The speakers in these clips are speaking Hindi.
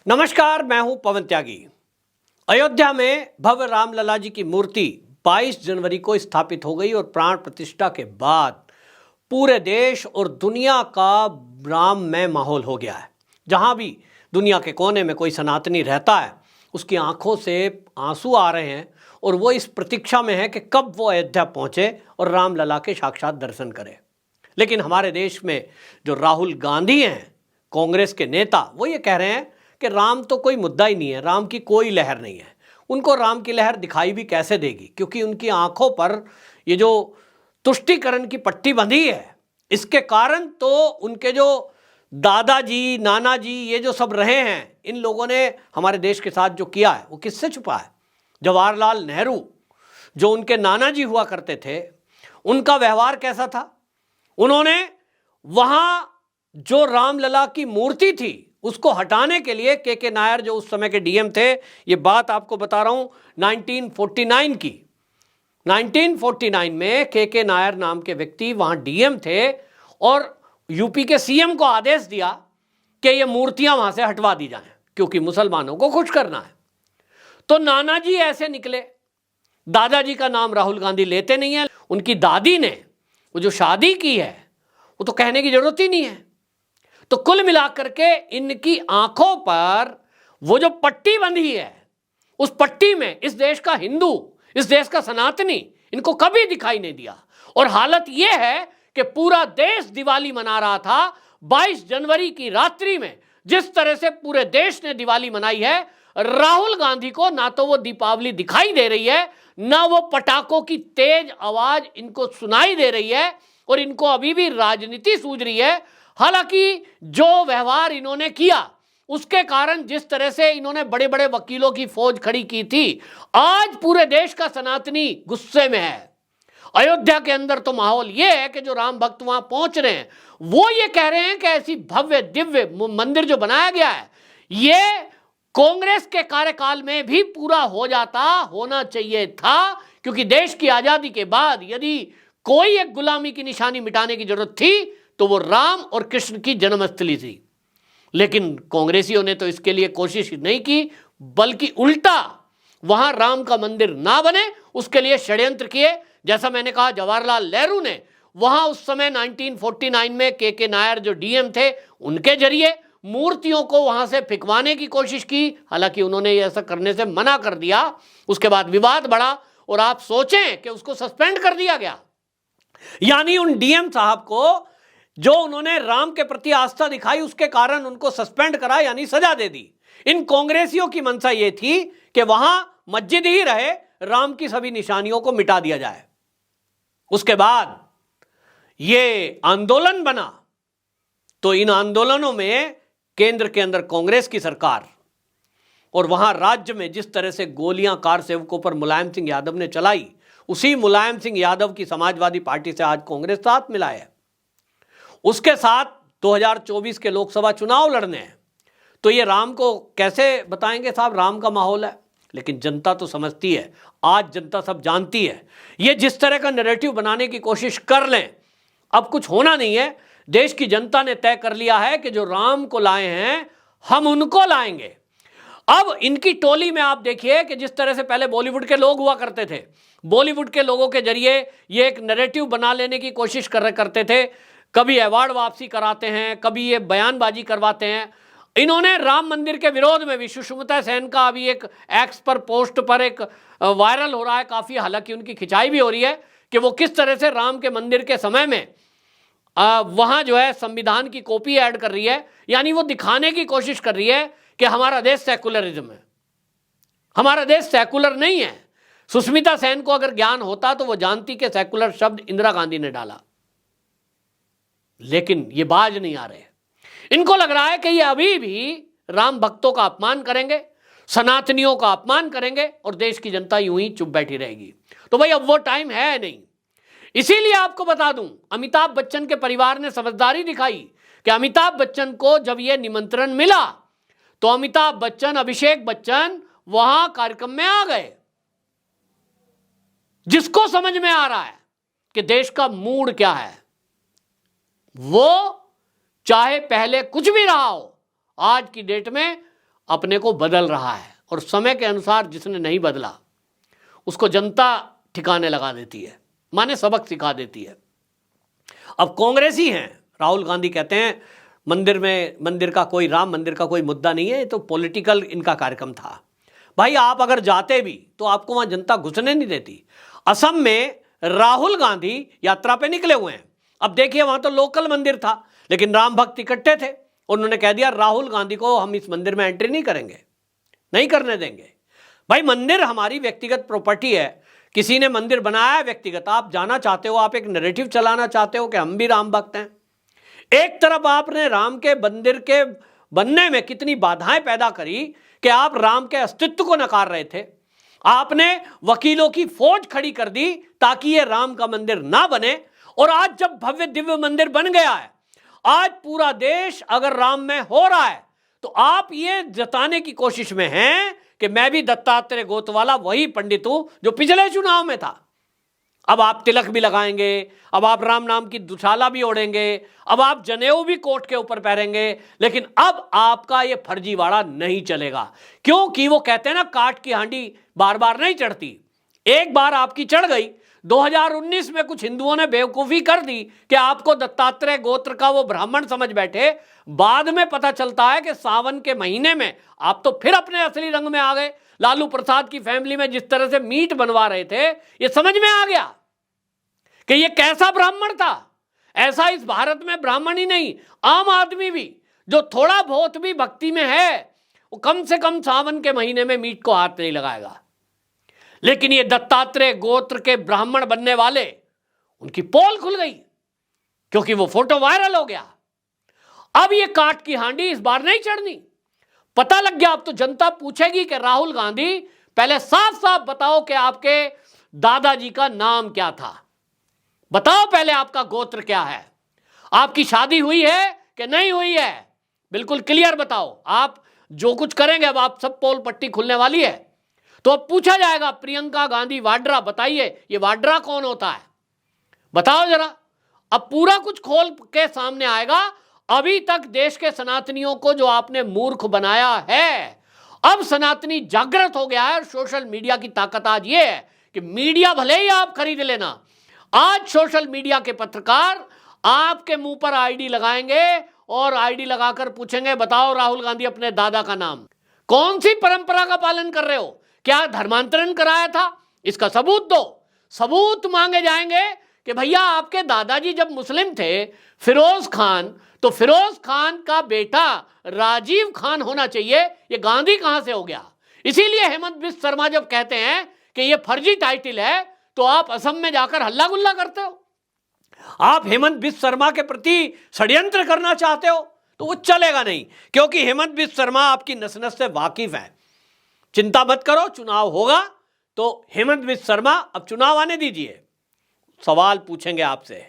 नमस्कार, मैं हूं पवन त्यागी। अयोध्या में भव्य रामलला जी की मूर्ति 22 जनवरी को स्थापित हो गई और प्राण प्रतिष्ठा के बाद पूरे देश और दुनिया का राममय माहौल हो गया है। जहां भी दुनिया के कोने में कोई सनातनी रहता है, उसकी आंखों से आंसू आ रहे हैं और वो इस प्रतीक्षा में है कि कब वो अयोध्या पहुंचे और रामलला के साक्षात दर्शन करे। लेकिन हमारे देश में जो राहुल गांधी हैं, कांग्रेस के नेता, वो ये कह रहे हैं कि राम तो कोई मुद्दा ही नहीं है, राम की कोई लहर नहीं है। उनको राम की लहर दिखाई भी कैसे देगी, क्योंकि उनकी आंखों पर ये जो तुष्टीकरण की पट्टी बंधी है, इसके कारण तो उनके जो दादाजी नाना जी ये जो सब रहे हैं, इन लोगों ने हमारे देश के साथ जो किया है वो किससे छुपा है। जवाहरलाल नेहरू जो उनके नाना जी हुआ करते थे, उनका व्यवहार कैसा था। उन्होंने वहां जो रामलला की मूर्ति थी उसको हटाने के लिए के नायर जो उस समय के डीएम थे, ये बात आपको बता रहा हूं 1949 की। 1949 में के नायर नाम के व्यक्ति वहां डीएम थे और यूपी के सीएम को आदेश दिया कि ये मूर्तियां वहां से हटवा दी जाएं, क्योंकि मुसलमानों को खुश करना है। तो नाना जी ऐसे निकले, दादाजी का नाम राहुल गांधी लेते नहीं है। उनकी दादी ने वो जो शादी की है वो तो कहने की जरूरत ही नहीं है। तो कुल मिलाकर के इनकी आंखों पर वो जो पट्टी बंधी है, उस पट्टी में इस देश का हिंदू, इस देश का सनातनी इनको कभी दिखाई नहीं दिया। और हालत यह है कि पूरा देश दिवाली मना रहा था 22 जनवरी की रात्रि में। जिस तरह से पूरे देश ने दिवाली मनाई है, राहुल गांधी को ना तो वो दीपावली दिखाई दे रही है, ना वो पटाखों की तेज आवाज इनको सुनाई दे रही है, और इनको अभी भी राजनीति सूझ रही है। हालांकि जो व्यवहार इन्होंने किया उसके कारण, जिस तरह से इन्होंने बड़े बड़े वकीलों की फौज खड़ी की थी, आज पूरे देश का सनातनी गुस्से में है। अयोध्या के अंदर तो माहौल यह है कि जो राम भक्त वहां पहुंच रहे हैं वो ये कह रहे हैं कि ऐसी भव्य दिव्य मंदिर जो बनाया गया है, ये कांग्रेस के कार्यकाल में भी पूरा हो जाता, होना चाहिए था। क्योंकि देश की आजादी के बाद यदि कोई एक गुलामी की निशानी मिटाने की जरूरत थी तो वो राम और कृष्ण की जन्मस्थली थी। लेकिन कांग्रेसियों ने तो इसके लिए कोशिश नहीं की, बल्कि उल्टा वहां राम का मंदिर ना बने उसके लिए षड्यंत्र किए। जैसा मैंने कहा, जवाहरलाल नेहरू ने वहां उस समय 1949 में के नायर जो डीएम थे, उनके जरिए मूर्तियों को वहां से फिकवाने की कोशिश की। हालांकि उन्होंने ऐसा करने से मना कर दिया। उसके बाद विवाद बढ़ा और आप सोचें कि उसको सस्पेंड कर दिया गया। यानी उन डीएम साहब को जो उन्होंने राम के प्रति आस्था दिखाई, उसके कारण उनको सस्पेंड करा, यानी सजा दे दी। इन कांग्रेसियों की मंशा यह थी कि वहां मस्जिद ही रहे, राम की सभी निशानियों को मिटा दिया जाए। उसके बाद यह आंदोलन बना, तो इन आंदोलनों में केंद्र के अंदर कांग्रेस की सरकार, और वहां राज्य में जिस तरह से गोलियां कार सेवकों पर मुलायम सिंह यादव ने चलाई, उसी मुलायम सिंह यादव की समाजवादी पार्टी से आज कांग्रेस साथ मिला है। उसके साथ 2024 के लोकसभा चुनाव लड़ने हैं। तो ये राम को कैसे बताएंगे साहब, राम का माहौल है। लेकिन जनता तो समझती है, आज जनता सब जानती है। ये जिस तरह का नैरेटिव बनाने की कोशिश कर लें, अब कुछ होना नहीं है। देश की जनता ने तय कर लिया है कि जो राम को लाए हैं हम उनको लाएंगे। अब इनकी टोली में आप देखिए कि जिस तरह से पहले बॉलीवुड के लोग हुआ करते थे, बॉलीवुड के लोगों के जरिए ये एक नैरेटिव बना लेने की कोशिश करते थे। कभी अवार्ड वापसी कराते हैं, कभी ये बयानबाजी करवाते हैं। इन्होंने राम मंदिर के विरोध में भी, सुष्मिता सेन का अभी एक एक्स पर पोस्ट पर एक वायरल हो रहा है काफ़ी, हालांकि उनकी खिंचाई भी हो रही है कि वो किस तरह से राम के मंदिर के समय में वहाँ जो है संविधान की कॉपी ऐड कर रही है। यानी वो दिखाने की कोशिश कर रही है कि हमारा देश सेकुलरिज्म है। हमारा देश सेकुलर नहीं है। सुष्मिता सेन को अगर ज्ञान होता तो वो जानती कि सेकुलर शब्द इंदिरा गांधी ने डाला, लेकिन ये बाज नहीं आ रहे। इनको लग रहा है कि ये अभी भी राम भक्तों का अपमान करेंगे, सनातनियों का अपमान करेंगे और देश की जनता यूं ही चुप बैठी रहेगी। तो भाई अब वो टाइम है नहीं। इसीलिए आपको बता दूं, अमिताभ बच्चन के परिवार ने समझदारी दिखाई कि अमिताभ बच्चन को जब ये निमंत्रण मिला तो अमिताभ बच्चन, अभिषेक बच्चन वहां कार्यक्रम में आ गए। जिसको समझ में आ रहा है कि देश का मूड क्या है, वो चाहे पहले कुछ भी रहा हो, आज की डेट में अपने को बदल रहा है और समय के अनुसार जिसने नहीं बदला उसको जनता ठिकाने लगा देती है, माने सबक सिखा देती है। अब कांग्रेसी हैं, राहुल गांधी कहते हैं मंदिर का कोई, राम मंदिर का कोई मुद्दा नहीं है, ये तो पॉलिटिकल इनका कार्यक्रम था। भाई आप अगर जाते भी तो आपको वहां जनता घुसने नहीं देती। असम में राहुल गांधी यात्रा पे निकले हुए हैं। अब देखिए वहां तो लोकल मंदिर था लेकिन राम भक्त इकट्ठे थे, उन्होंने कह दिया राहुल गांधी को हम इस मंदिर में एंट्री नहीं करेंगे, नहीं करने देंगे। भाई मंदिर हमारी व्यक्तिगत प्रॉपर्टी है, किसी ने मंदिर बनाया है व्यक्तिगत, आप जाना चाहते हो, आप एक नैरेटिव चलाना चाहते हो कि हम भी राम भक्त हैं। एक तरफ आपने राम के मंदिर के बनने में कितनी बाधाएं पैदा करी कि आप राम के अस्तित्व को नकार रहे थे, आपने वकीलों की फौज खड़ी कर दी ताकि ये राम का मंदिर ना बने, और आज जब भव्य दिव्य मंदिर बन गया है, आज पूरा देश अगर राम में हो रहा है, तो आप ये जताने की कोशिश में हैं कि मैं भी दत्तात्रेय गोत्र वाला वही पंडित हूं जो पिछले चुनाव में था। अब आप तिलक भी लगाएंगे, अब आप राम नाम की दुशाला भी ओढ़ेंगे, अब आप जनेऊ भी कोट के ऊपर पहनेंगे, लेकिन अब आपका ये फर्जीवाड़ा नहीं चलेगा, क्योंकि वो कहते हैं ना काठ की हांडी बार बार नहीं चढ़ती। एक बार आपकी चढ़ गई, 2019 में कुछ हिंदुओं ने बेवकूफी कर दी कि आपको दत्तात्रेय गोत्र का वो ब्राह्मण समझ बैठे, बाद में पता चलता है कि सावन के महीने में आप तो फिर अपने असली रंग में आ गए। लालू प्रसाद की फैमिली में जिस तरह से मीट बनवा रहे थे, ये समझ में आ गया कि ये कैसा ब्राह्मण था। ऐसा इस भारत में ब्राह्मण ही नहीं, आम आदमी भी जो थोड़ा बहुत भी भक्ति में है, वो कम से कम सावन के महीने में मीट को हाथ नहीं लगाएगा। लेकिन ये दत्तात्रेय गोत्र के ब्राह्मण बनने वाले, उनकी पोल खुल गई क्योंकि वो फोटो वायरल हो गया। अब ये काठ की हांडी इस बार नहीं चढ़नी, पता लग गया। अब तो जनता पूछेगी कि राहुल गांधी पहले साफ साफ बताओ कि आपके दादाजी का नाम क्या था, बताओ पहले आपका गोत्र क्या है, आपकी शादी हुई है कि नहीं हुई है, बिल्कुल क्लियर बताओ। आप जो कुछ करेंगे अब आप सब पोल पट्टी खुलने वाली है, तो अब पूछा जाएगा प्रियंका गांधी वाड्रा, बताइए ये वाड्रा कौन होता है, बताओ जरा। अब पूरा कुछ खोल के सामने आएगा। अभी तक देश के सनातनियों को जो आपने मूर्ख बनाया है, अब सनातनी जागृत हो गया है। और सोशल मीडिया की ताकत आज ये है कि मीडिया भले ही आप खरीद लेना, आज सोशल मीडिया के पत्रकार आपके मुंह पर आईडी लगाएंगे और आईडी लगाकर पूछेंगे बताओ राहुल गांधी अपने दादा का नाम, कौन सी परंपरा का पालन कर रहे हो, क्या धर्मांतरण कराया था, इसका सबूत दो। सबूत मांगे जाएंगे कि भैया आपके दादाजी जब मुस्लिम थे फिरोज खान, तो फिरोज खान का बेटा राजीव खान होना चाहिए, ये गांधी कहां से हो गया। इसीलिए हेमंत बिस्व शर्मा जब कहते हैं कि ये फर्जी टाइटल है, तो आप असम में जाकर हल्ला गुल्ला करते हो। आप हेमंत बिस्व शर्मा के प्रति षड्यंत्र करना चाहते हो तो वो चलेगा नहीं, क्योंकि हेमंत बिस्व शर्मा आपकी नस नस से वाकिफ है। चिंता मत करो, चुनाव होगा तो हेमंत बिस्व शर्मा, अब चुनाव आने दीजिए, सवाल पूछेंगे आपसे,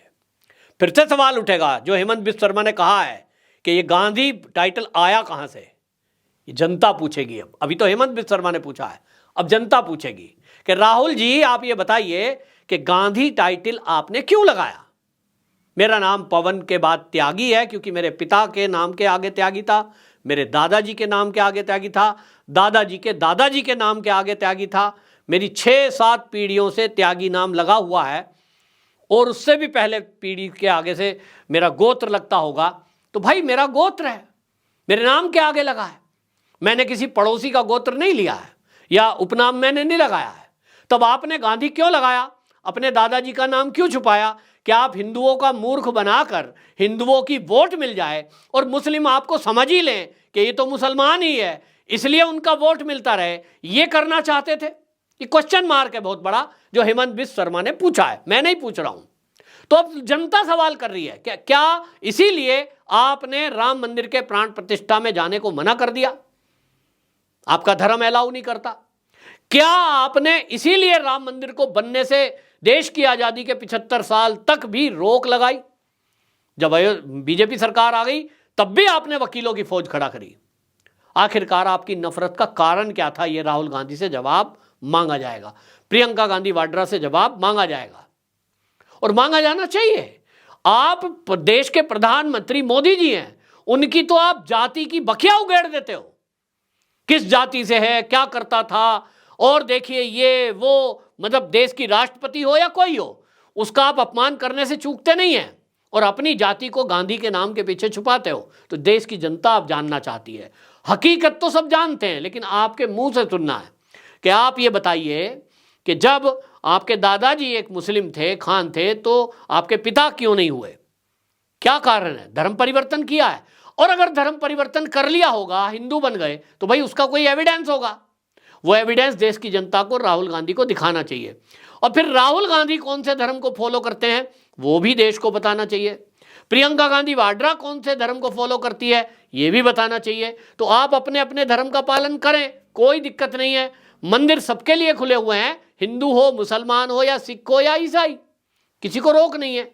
फिर से सवाल उठेगा जो हेमंत बिस्व शर्मा ने कहा है कि ये गांधी टाइटल आया कहां से, ये जनता पूछेगी। अब अभी तो हेमंत बिस्व शर्मा ने पूछा है, अब जनता पूछेगी कि राहुल जी आप ये बताइए कि गांधी टाइटल आपने क्यों लगाया। मेरा नाम पवन के बाद त्यागी है क्योंकि मेरे पिता के नाम के आगे त्यागी था, मेरे दादाजी के नाम के आगे त्यागी था, दादाजी के नाम के आगे त्यागी था, मेरी 6-7 पीढ़ियों से त्यागी नाम लगा हुआ है, और उससे भी पहले पीढ़ी के आगे से मेरा गोत्र लगता होगा। तो भाई मेरा गोत्र है, मेरे नाम के आगे लगा है, मैंने किसी पड़ोसी का गोत्र नहीं लिया है या उपनाम मैंने नहीं लगाया है। तब आपने गांधी क्यों लगाया, अपने दादाजी का नाम क्यों छुपाया? क्या आप हिंदुओं का मूर्ख बनाकर हिंदुओं की वोट मिल जाए और मुस्लिम आपको समझ ही लें कि ये तो मुसलमान ही है इसलिए उनका वोट मिलता रहे, ये करना चाहते थे? ये क्वेश्चन मार्क है बहुत बड़ा जो हेमंत बिस्व शर्मा ने पूछा है, मैं नहीं पूछ रहा हूं। तो अब जनता सवाल कर रही है क्या इसीलिए आपने राम मंदिर के प्राण प्रतिष्ठा में जाने को मना कर दिया? आपका धर्म अलाउ नहीं करता। क्या आपने इसीलिए राम मंदिर को बनने से देश की आजादी के 75 साल तक भी रोक लगाई? जब बीजेपी सरकार आ गई तब भी आपने वकीलों की फौज खड़ा करी। आखिरकार आपकी नफरत का कारण क्या था, यह राहुल गांधी से जवाब मांगा जाएगा, प्रियंका गांधी वाड्रा से जवाब मांगा जाएगा और मांगा जाना चाहिए। आप देश के प्रधानमंत्री मोदी जी हैं, उनकी तो आप जाति की बखिया उगेड़ देते हो। किस जाति से है, क्या करता था, और देखिए ये वो, मतलब देश की राष्ट्रपति हो या कोई हो, उसका आप अपमान करने से चूकते नहीं हैं और अपनी जाति को गांधी के नाम के पीछे छुपाते हो। तो देश की जनता आप जानना चाहती है। हकीकत तो सब जानते हैं, लेकिन आपके मुंह से सुनना है कि आप ये बताइए कि जब आपके दादाजी एक मुस्लिम थे, खान थे, तो आपके पिता क्यों नहीं हुए? क्या कारण है? धर्म परिवर्तन किया है। और अगर धर्म परिवर्तन कर लिया होगा, हिंदू बन गए, तो भाई उसका कोई एविडेंस होगा। वो एविडेंस देश की जनता को, राहुल गांधी को दिखाना चाहिए। और फिर राहुल गांधी कौन से धर्म को फॉलो करते हैं वो भी देश को बताना चाहिए। प्रियंका गांधी वाड्रा कौन से धर्म को फॉलो करती है ये भी बताना चाहिए। तो आप अपने अपने धर्म का पालन करें, कोई दिक्कत नहीं है। मंदिर सबके लिए खुले हुए हैं, हिंदू हो, मुसलमान हो, या सिख हो, या ईसाई, किसी को रोक नहीं है।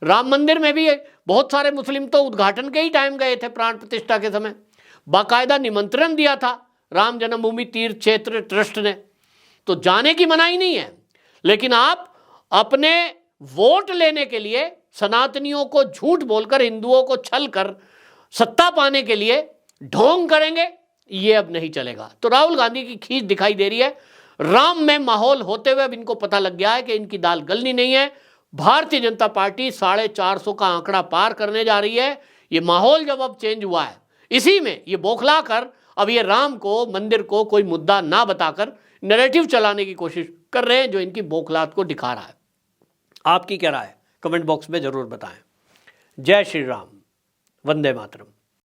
राम मंदिर में भी बहुत सारे मुस्लिम तो उद्घाटन के ही टाइम गए थे, प्राण प्रतिष्ठा के समय बाकायदा निमंत्रण दिया था राम जन्मभूमि तीर्थ क्षेत्र ट्रस्ट ने, तो जाने की मनाही नहीं है। लेकिन आप अपने वोट लेने के लिए सनातनियों को झूठ बोलकर, हिंदुओं को छल कर सत्ता पाने के लिए ढोंग करेंगे, ये अब नहीं चलेगा। तो राहुल गांधी की खींच दिखाई दे रही है। राम में माहौल होते हुए अब इनको पता लग गया है कि इनकी दाल गलनी नहीं है। भारतीय जनता पार्टी 450 का आंकड़ा पार करने जा रही है। ये माहौल जब अब चेंज हुआ है, इसी में ये बौखला कर अब ये राम को, मंदिर को कोई मुद्दा ना बताकर नैरेटिव चलाने की कोशिश कर रहे हैं, जो इनकी बौखलाहट को दिखा रहा है। आपकी क्या राय है? कमेंट बॉक्स में जरूर बताएं। जय श्री राम, वंदे मातरम।